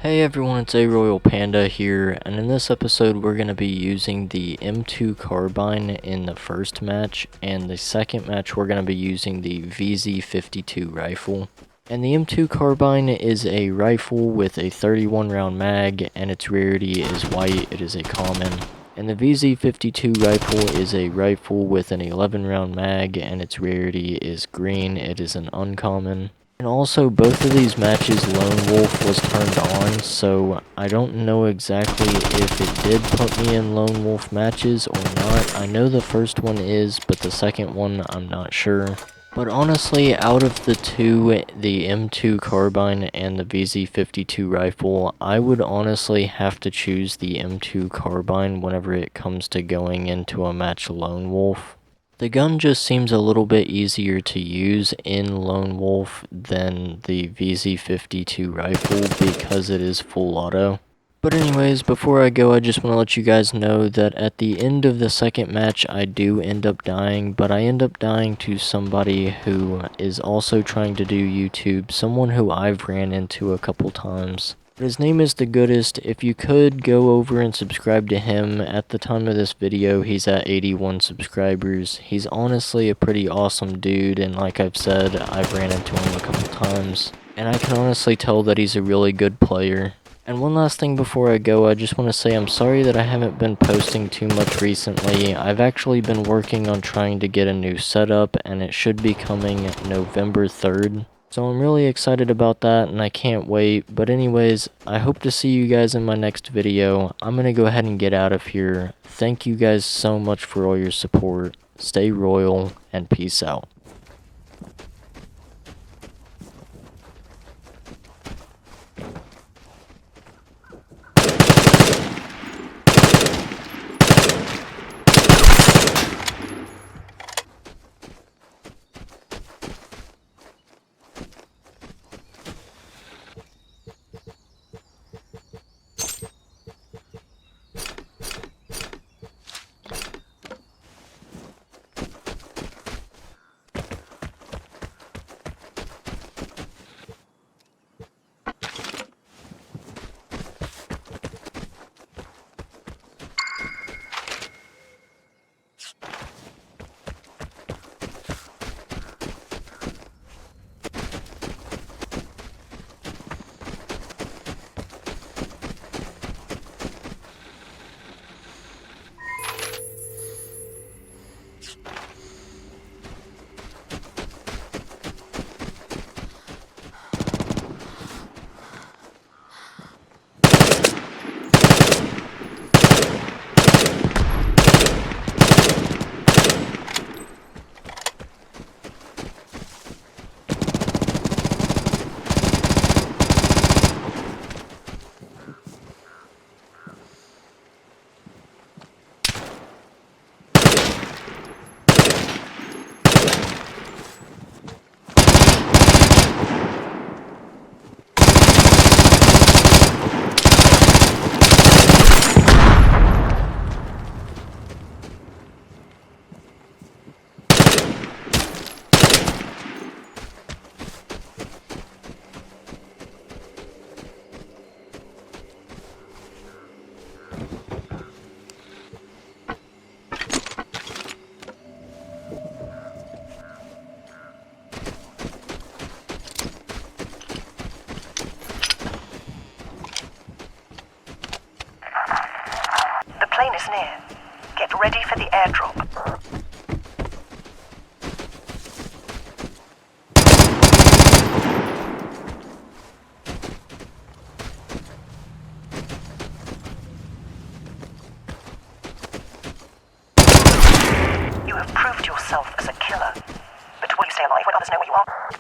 Hey everyone, it's ARoyalPanda here, and in this episode we're going to be using the M2 Carbine in the first match, and the second match we're going to be using the vz.52 rifle. And the M2 Carbine is a rifle with a 31 round mag, and its rarity is white, it is a common. And the vz.52 rifle is a rifle with an 11 round mag, and its rarity is green, it is an uncommon. And also, both of these matches Lone Wolf was turned on, so I don't know exactly if it did put me in Lone Wolf matches or not. I know the first one is, but the second one I'm not sure. But honestly, out of the two, the M2 Carbine and the vz.52 rifle, I would honestly have to choose the M2 Carbine whenever it comes to going into a match Lone Wolf. The gun just seems a little bit easier to use in Lone Wolf than the vz.52 rifle because it is full auto. But anyways, before I go, I just want to let you guys know that at the end of the second match, I do end up dying, but I end up dying to somebody who is also trying to do YouTube, someone who I've ran into a couple times. His name is The Goodest. If you could go over and subscribe to him. At the time of this video, he's at 81 subscribers. He's honestly a pretty awesome dude, and like I've said, I've ran into him a couple times. And I can honestly tell that he's a really good player. And one last thing before I go, I just want to say I'm sorry that I haven't been posting too much recently. I've actually been working on trying to get a new setup, and it should be coming November 3rd. So I'm really excited about that, and I can't wait. But anyways, I hope to see you guys in my next video. I'm going to go ahead and get out of here. Thank you guys so much for all your support. Stay royal, and peace out. The plane is near. Get ready for the airdrop. You have proved yourself as a killer. But will you stay alive when others know where you are?